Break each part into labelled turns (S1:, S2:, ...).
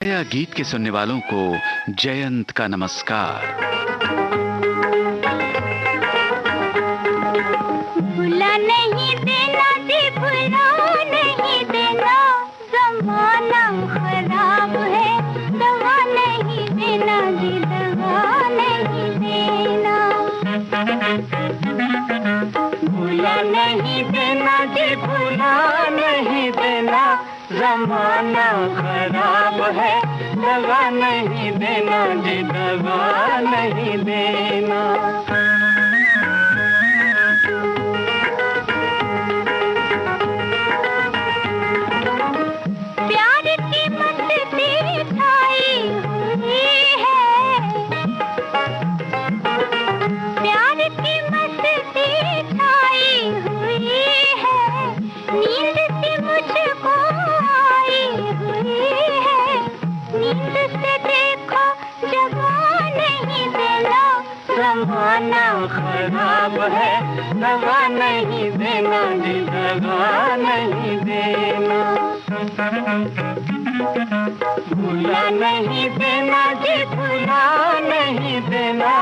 S1: नया गीत के सुनने वालों को जयंत का नमस्कार।
S2: भुला नहीं देना जी, भुला नहीं देना, जमाना खराब है, दवा नहीं देना जी, दवा नहीं देना। भुला नहीं देना जी, भुला नहीं देना, जमाना खराब है, दवा नहीं देना जी, दवा नहीं देना। प्यार की मस्ती छाई हुई है, प्यार की मस्ती छाई हुई है, नींद से मुझको आई हुई है, नींद से देखो जगा नहीं देना, जमाना खराब है, दवा नहीं देना जी, दवा नहीं देना। भुला नहीं देना जी, भुला नहीं देना,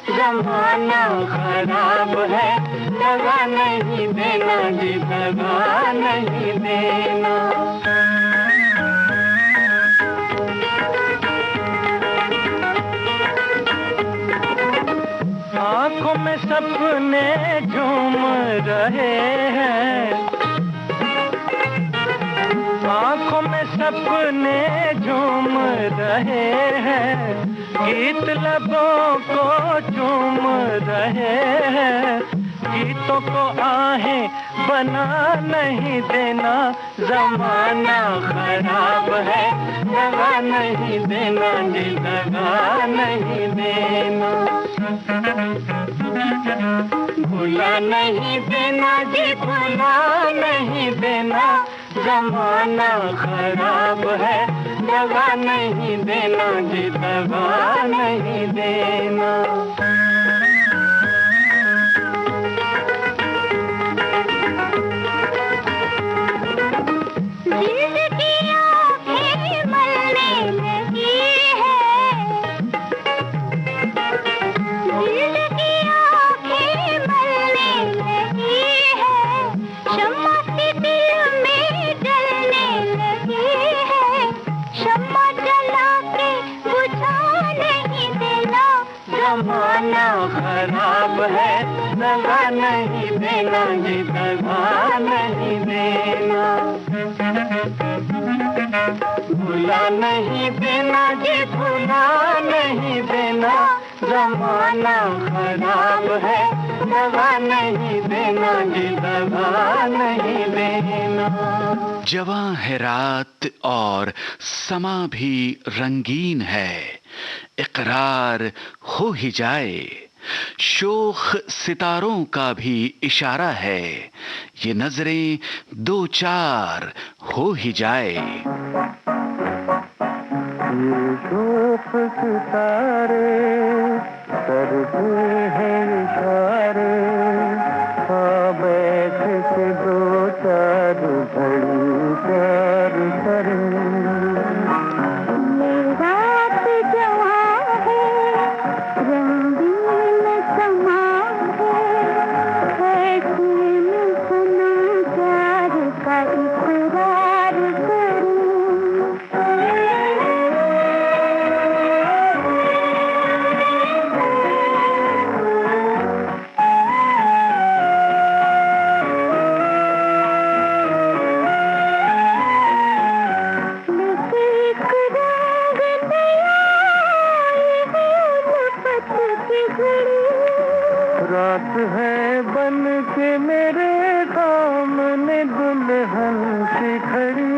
S2: जमाना खराब है, दवा नहीं देना जी, दवा नहीं देना। आँखों में सपने झूम रहे हैं, आँखों में सपने झूम रहे हैं, गीत लबों को चूम रहे हैं, गीतों को आहें बना नहीं देना, जमाना खराब है, दवा नहीं देना जी, दवा नहीं देना। भुला नहीं देना जी, भुला नहीं देना, जमाना खराब है, दवा नहीं देना जी, दवा नहीं देना। जिंदगी आँखें मलने लगी है, जिंदगी आँखें मलने लगी है, शम्मा सी दिल में जलने लगी है, शम्मा जला के बुझा नहीं देना, जमाना खराब है, दवा नहीं देना जी, दवा नहीं देना। भुला नहीं देना जी, भुला नहीं देना, जमाना खराब है, दवा नहीं देना जी, दवा नहीं देना।
S1: जवां है रात और समा भी रंगीन है, इकरार हो ही जाए, शोख सितारों का भी इशारा है, ये नजरें दो चार हो ही जाए।
S3: ये शोख सितारे करते हैं इशारे, बैठ के दो चार घड़ी प्यार करें।
S2: रात जवां है, रंगीन समा है, ऐसे में सनम प्यार का इकरार करूं।
S3: रात है बन के मेरे सामने दुल्हन सी खड़ी,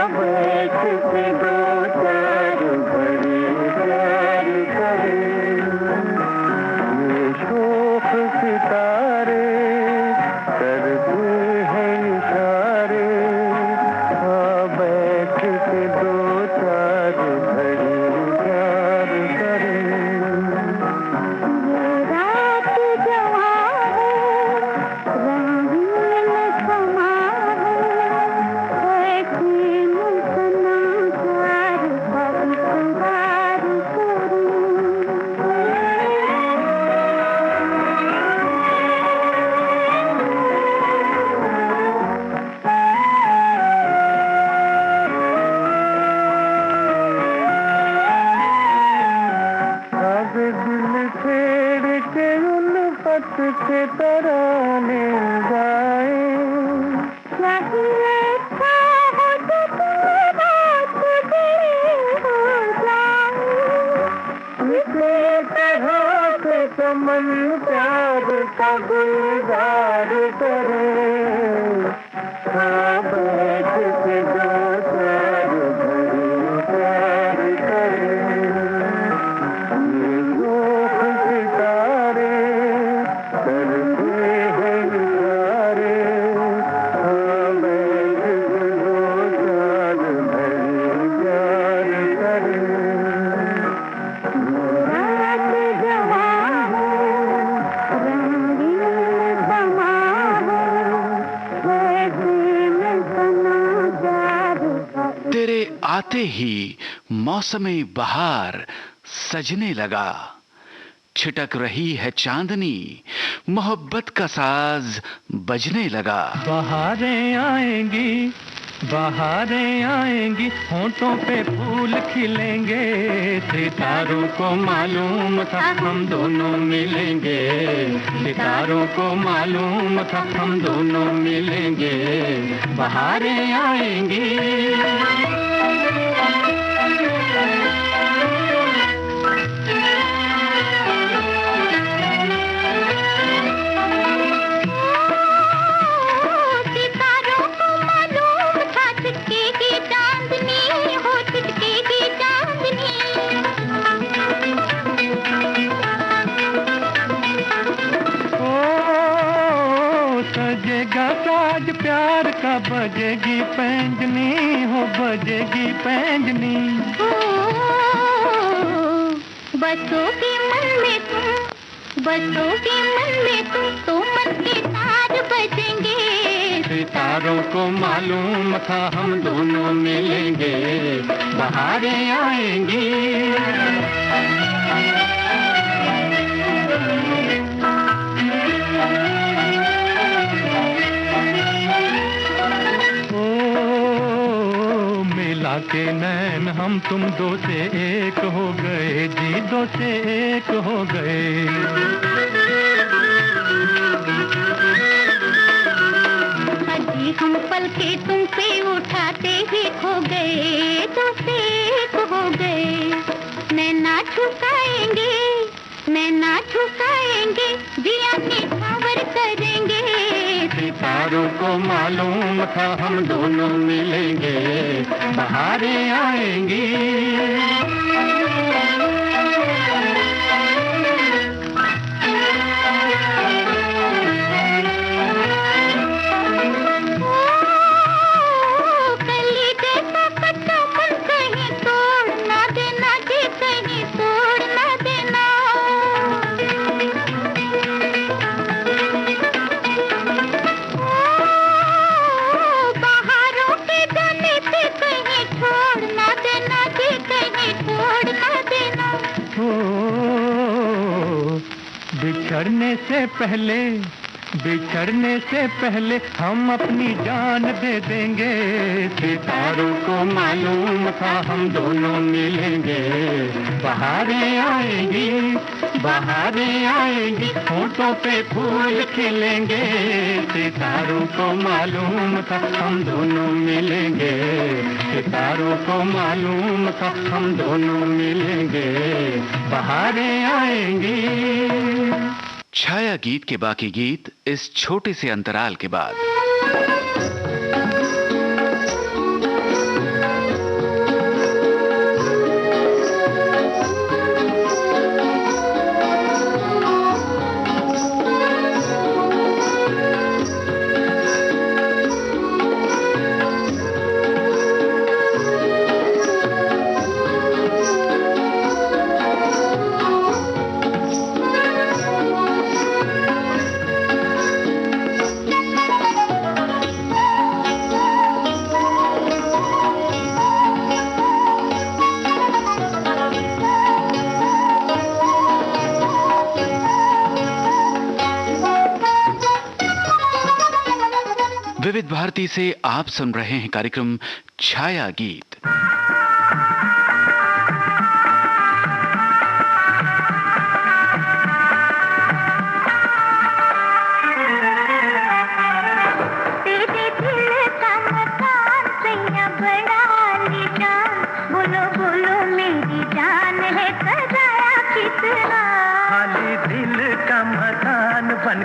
S3: बैठ के दो चार घड़ी प्यार करें। ये शोख सितारे करते हैं इशारे, बैठ रात के तराने गाए।
S2: चाहिए था हो तो तुम रात गए हो जाए।
S3: इसी तरह से चमन प्यार का गुलजार करे। हाँ बैठ के दो चार घड़ी प्यार करे। ये शोख सितारे करते हैं इशारे। हाँ बैठ के दो चार घड़ी प्यार करे।
S2: रात जवां है, रंगीन समा है, वैसे में सना जादू का
S1: तेरे आते ही मौसमी बहार सजने लगा। छिटक रही है चांदनी, मोहब्बत का साज बजने लगा।
S3: बहारें आएंगी, बहारें आएंगी, होंठों पे फूल खिलेंगे। सितारों को मालूम था हम दोनों मिलेंगे। सितारों को मालूम था हम दोनों मिलेंगे। बहारें आएंगी।
S2: सितारों को मालूम था छिटकेगी चांदनी हो, छिटकेगी चांदनी।
S3: ओ सजेगा साज प्यार का, बजेगी पैंजनी हो, बजेगी पैंजनी।
S2: ओ, बसोगी मन में तुम, बसोगी मन में तुम, तो मन के तार बजेंगे।
S3: सितारों को मालूम था हम दोनों मिलेंगे। बहारें आएंगी। ओ मिला के नैन हम तुम दो से एक हो गए जी, दो से एक हो गए।
S2: अजी हम पलके तुमसे उठाते ही खो गए, तुमसे एक हो गए। नैना झुकाएंगे, नैना झुकाएंगे, जिया निछावर करेंगे।
S3: सितारों को मालूम था हम दोनों मिलेंगे। बहारें आएंगी।
S2: कली जैसा कच्चा मन कहीं तोड़ ना देना जी, कहीं तोड़ ना देना। बहारों के जाने से कहीं छोड़ ना देना जी, कहीं छोड़ ना देना।
S3: ओ बिछड़ने से पहले, बिछड़ने से पहले हम अपनी जान दे देंगे। सितारों को मालूम था हम दोनों मिलेंगे। बहारें आएंगी, बहारें आएंगी, होंठों पे फूल खिलेंगे। सितारों को मालूम था हम दोनों मिलेंगे। सितारों को मालूम था हम दोनों मिलेंगे। बहारें आएंगी।
S1: छाया गीत के बाकी गीत इस छोटे से अंतराल के बाद। विविध भारती से आप सुन रहे हैं कार्यक्रम छाया गीत।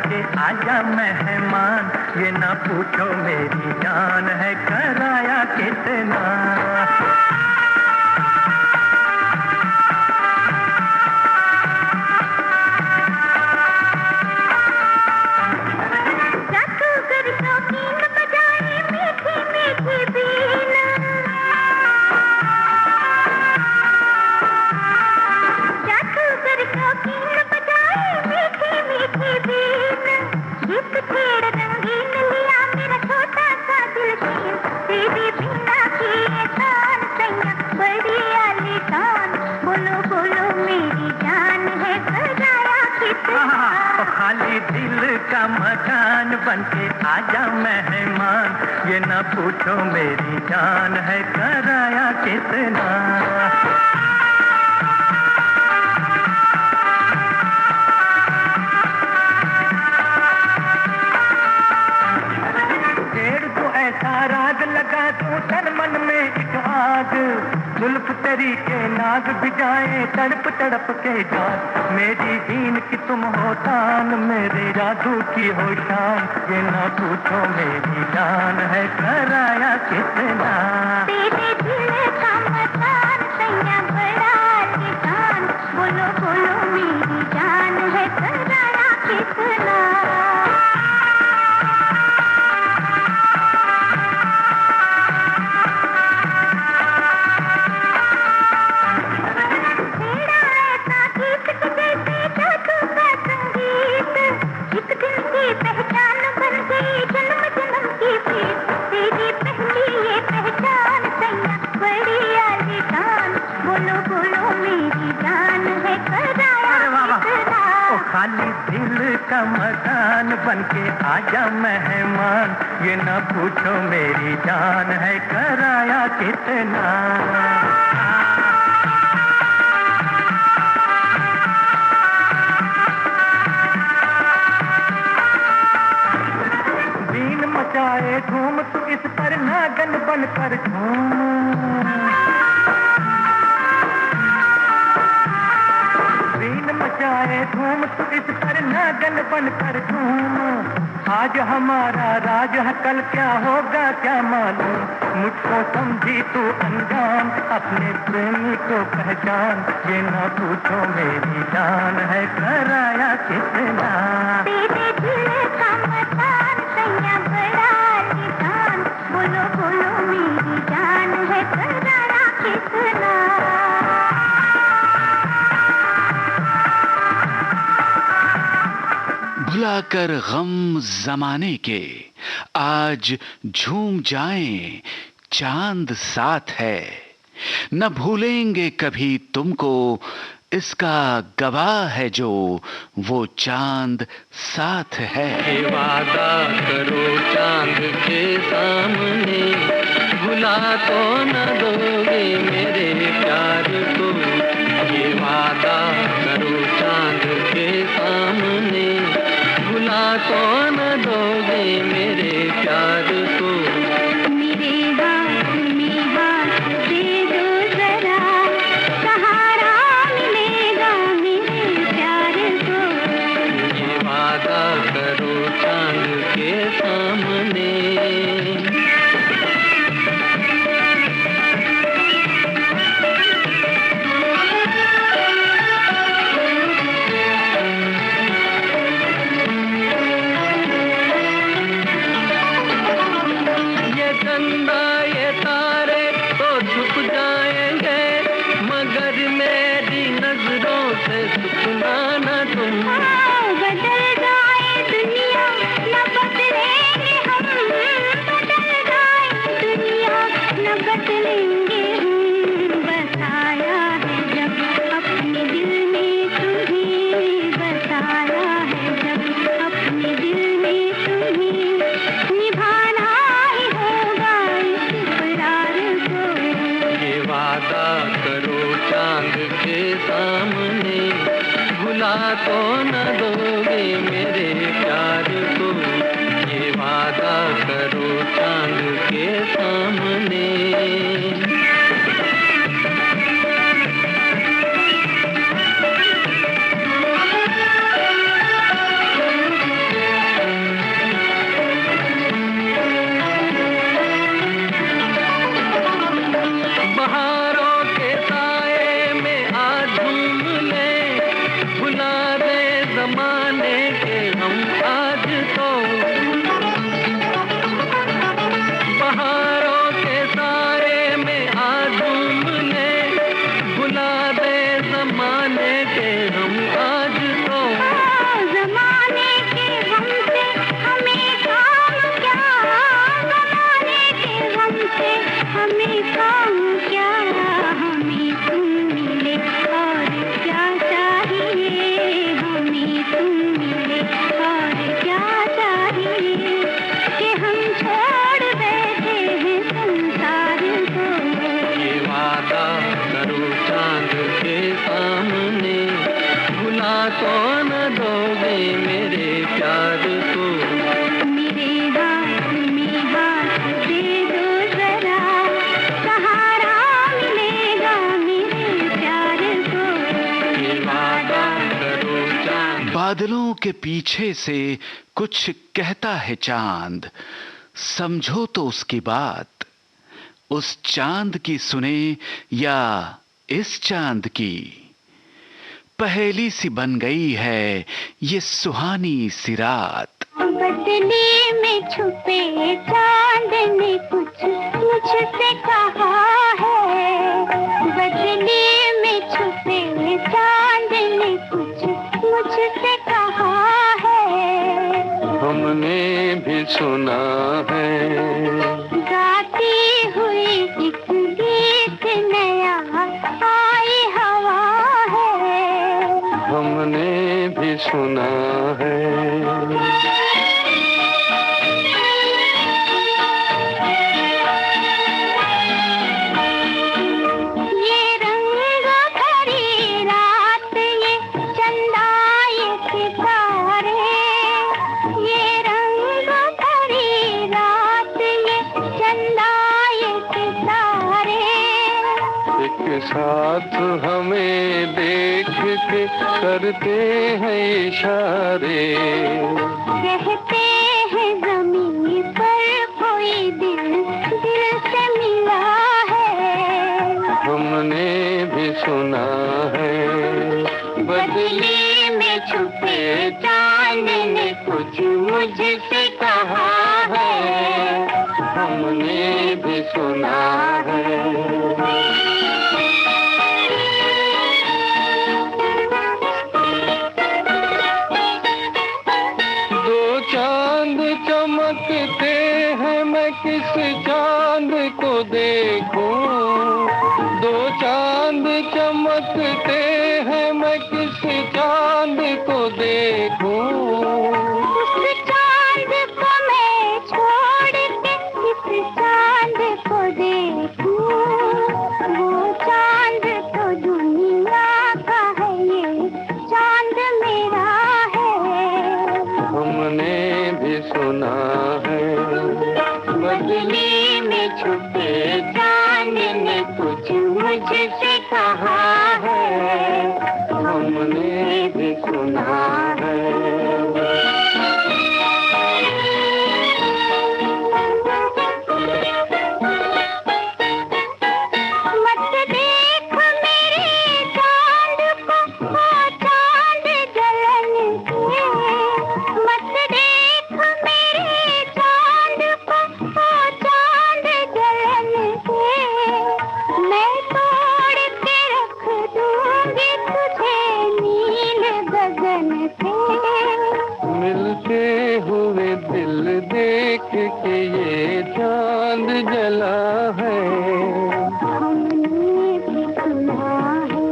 S3: बनके आजा मेहमान, ये ना पूछो मेरी जान है कराया कितना। खाली दिल का मकान बनके आजा मेहमान, ये ना पूछो मेरी जान है कराया कितना। पेड़ को ऐसा राग लगा दूं तन मन में एक आग, जुल्फ तेरी के नाग भिजाए तड़प तड़प के जान। मेरी दीन की तुम हो तान, मेरे जादू की हो शान, ये ना पूछो मेरी जान है कराया कितना।
S2: तेरे दिल का मकान सैया बड़ा आलीशान, बोलो बोलो मेरी जान है कराया कितना।
S3: खाली दिल का मकान बनके आजा मेहमान, ये ना पूछो मेरी जान है कराया कितना। बीन मचाए धूम तू इस पर नागन बनकर झूम, मचाए धूम तू इस पर नागन बनकर झूम। आज हमारा राज है कल क्या होगा क्या मालूम, मुझको समझी तू अनजान अपने प्रेमी को पहचान, ये ना पूछो मेरी जान है कराया कितना।
S2: तेरे दिल का मकान सैया बड़ा आलीशान, बोलो बोलो मेरी जान है कराया कितना।
S1: भुलाकर गम जमाने के आज झूम जाएं, चांद साथ है। न भूलेंगे कभी तुमको, इसका गवाह है जो वो चांद साथ है।
S3: ये वादा करो चांद के सामने, भुला तो न दोगे मेरे प्यार को। ये वादा करो चांद के सामने, भुला तो न दोगे मेरे प्यार को।
S2: मेरे हाथ में हाथ दे दो जरा, सहारा मिलेगा मेरे प्यार को।
S3: ये वादा करो चांद के सामने। को।
S2: मेरे हाथ में हाथ दे दो जरा, सहारा मिलेगा मेरे प्यार को।
S3: ये वादा करो चांद।
S1: बादलों के पीछे से कुछ कहता है चांद, समझो तो उसकी बात। उस चांद की सुने या इस चांद की, पहेली सी बन गई है ये सुहानी सी रात।
S2: बदले में छुपे चांद ने कुछ मुझसे कहा है, बदले में छुपे चांद ने कुछ मुझसे कहा है।
S3: हमने भी सुना है,
S2: गाती हुई एक गीत नया आई हवा है।
S3: हमने भी सुना है।
S2: ये रंग भरी रात, ये चंदा ये सितारे, ये रंग भरी रात, ये चंदा ये सितारे।
S3: एक साथ हमें देख के करते हैं इशारे,
S2: कहते हैं ज़मीन पर कोई दिल दिल से मिला है।
S3: हमने भी सुना है।
S2: बदले में छुपे चांद ने कुछ मुझसे कहा है।
S3: हमने भी सुना है। दो चांद चमकते हैं, मैं किस चांद को देखूं? दो चांद चमकते हैं, मैं किस चांद को देखूं?
S2: उस चांद को मैं छोड़ के इस चांद को देखूं। वो चांद तो दुनिया का है, ये चांद मेरा है।
S3: हमने भी सुना है।
S2: बदले में छुपे चांद ने कुछ मुझसे कहा है।
S3: हमने भी सुना है।
S2: मत देख मेरे चांद को, ओ चांद जलन से। मत देख मेरे चांद को, ओ चांद जलन से। मैं तोड़ के रख दूंगी तुझे नील गगन से।
S3: मिलते हुए दिल देख के ये चांद जला है।
S2: हमने भी सुना है,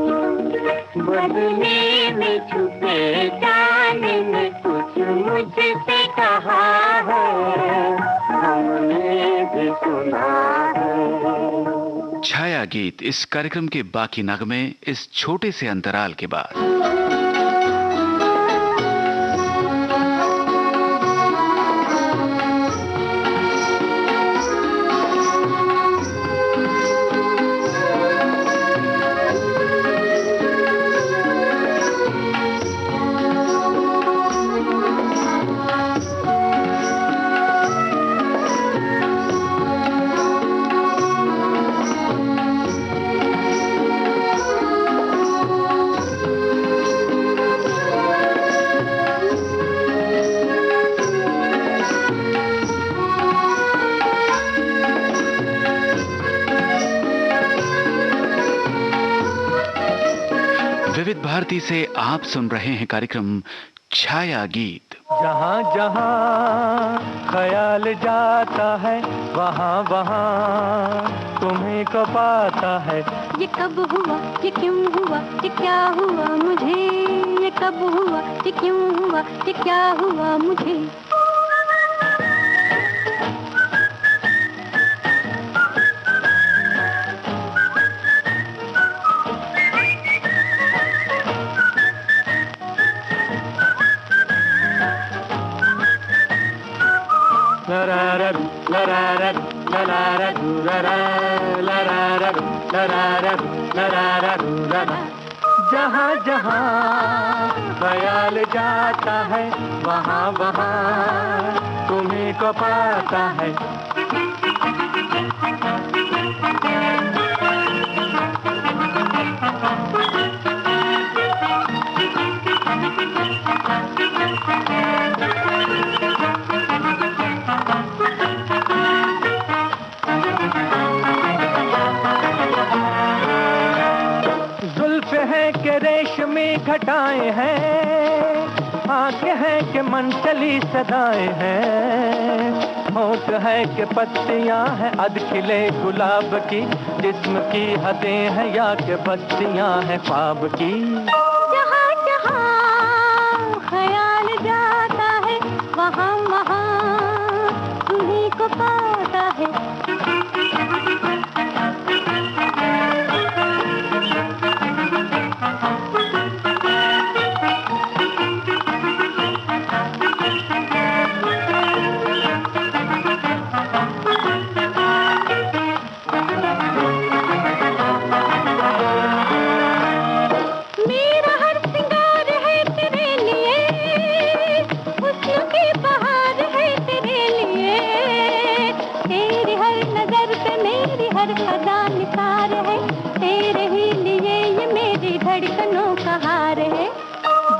S2: बदले में छुपे चांद ने कुछ मुझसे कहा है।
S3: हमने भी सुना है।
S1: छाया गीत इस कार्यक्रम के बाकी नगमे इस छोटे से अंतराल के बाद। विविध भारती से आप सुन रहे हैं कार्यक्रम छाया गीत।
S3: जहाँ जहाँ ख्याल जाता है, वहाँ वहाँ तुम्हें को पाता है।
S2: ये कब हुआ, ये क्यों हुआ, ये क्या हुआ मुझे? ये कब हुआ, ये क्यों हुआ, ये क्या हुआ मुझे?
S3: जहाँ जहाँ ख्याल जाता है वहाँ वहाँ तुम्हीं को पाता है। के रेशमी घटाएं हैं, आंखें हैं कि मनचली सदाएं हैं, होठ है कि पत्तियां हैं अध खिले गुलाब की, जिस्म की हदें हैं या कि बत्तियां हैं ख्वाब की।
S2: जहाँ जहाँ ख्याल जाता है वहाँ वहाँ तुम्हीं को पाता है।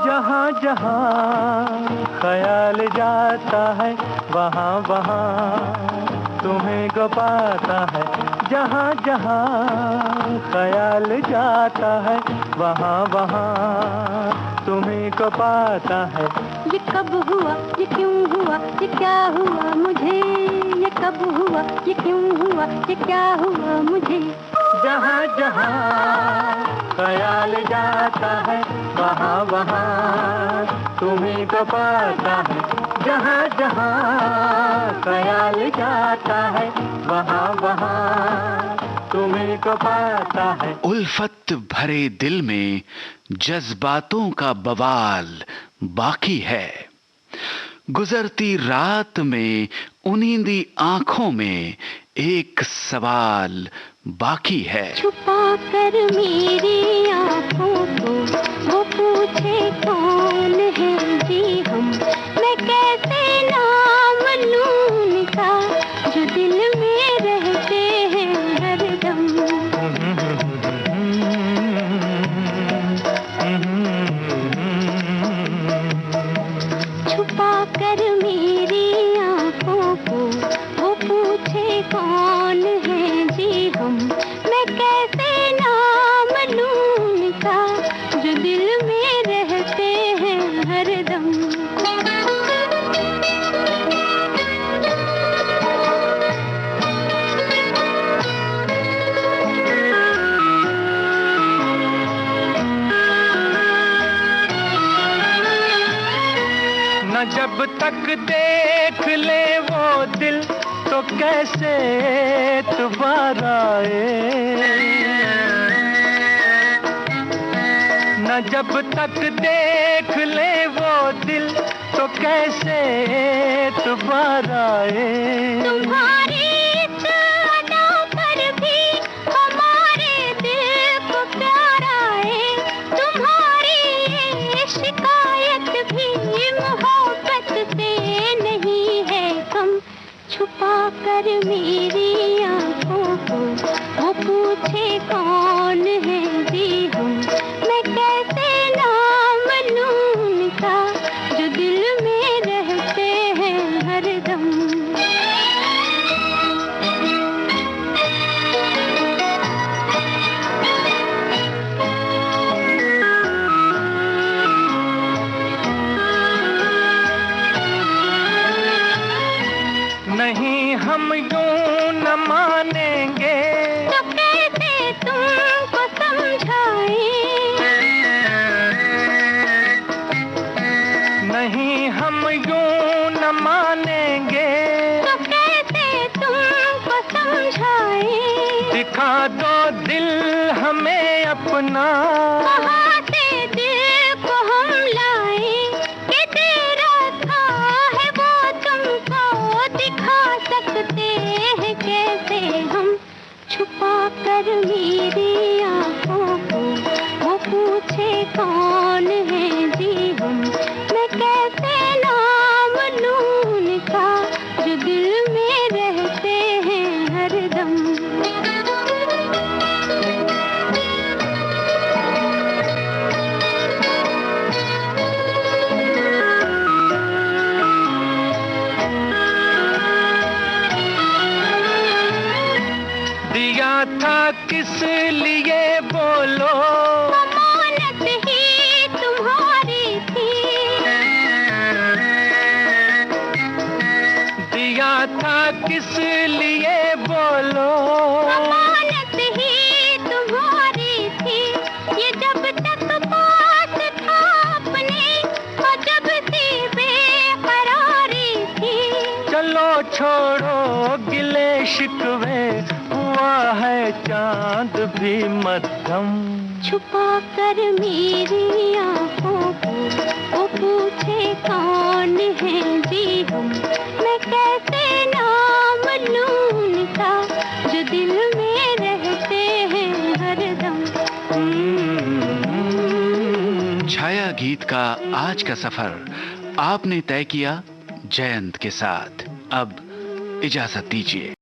S3: जहाँ जहाँ ख्याल जाता है वहाँ वहाँ तुम्हें को पाता है। जहाँ जहाँ ख्याल जाता है वहाँ वहाँ तुम्हें को पाता है।
S2: ये कब हुआ, ये क्यों हुआ, ये क्या हुआ मुझे, ये कब हुआ, ये क्यों हुआ, ये क्या हुआ मुझे।
S3: जहाँ जहाँ ख्याल जाता है वहाँ वहाँ तुम्हीं को पाता है। जहाँ जहाँ ख्याल जाता है वहाँ वहाँ तुम्हीं को पाता है।
S1: उल्फत भरे दिल में जज्बातों का बवाल बाकी है, गुजरती रात में उनींदी आंखों में एक सवाल बाकी है।
S2: छुपा कर मेरी आंखों को वो पूछे कौन है जी हम, मैं कैसे नाम लूं उनका जो दिल में रहते हैं हरदम। छुपा कर मेरी आंखों को वो पूछे कौन है जी हम, मैं कैसे नाम लूं उनका जो दिल में रहते हैं हरदम।
S3: न जब तक देख ले वो दिल तो कैसे एतबार आए, न जब तक देख ले वो दिल तो कैसे एतबार आए।
S2: तुम्हारी इस अदा पर भी हमारे दिल को प्यार आए, तुम्हारी ये शिकायत भी मोहब्बत से नहीं है कम। छुपा कर मेरी आंखों को वो पूछे कौन है जी हम, मैं कैसे नाम लूं उनका जो दिल में रहते हैं हरदम।
S3: नहीं हम यूं न मानेंगे
S2: तो कैसे तुमको समझाएं,
S3: नहीं हम यूं न मानेंगे
S2: तो कैसे तुमको समझाएं।
S3: दिखा दो दिल हमें अपना,
S2: कहाँ से दिल को हम लाएं कि तेरा था है वो तुमको दिखा
S1: किस लिए बोलो,
S2: अमानत ही तुम्हारी थी।
S1: दिया था किस लिए बोलो,
S2: अमानत ही तुम्हारी थी। ये जब तक पास था अपने, और जब से बेकरारी थी।
S3: चलो छोड़ो गिले शिकवे, हुआ है चांद भी मध्यम।
S2: छुपा कर मेरी आंखों को वो पूछे कौन है जी हम, मैं कैसे नाम लूं उनका, जो दिल में रहते हैं हरदम।
S1: छाया गीत का आज का सफर आपने तय किया जयंत के साथ। अब इजाजत दीजिए।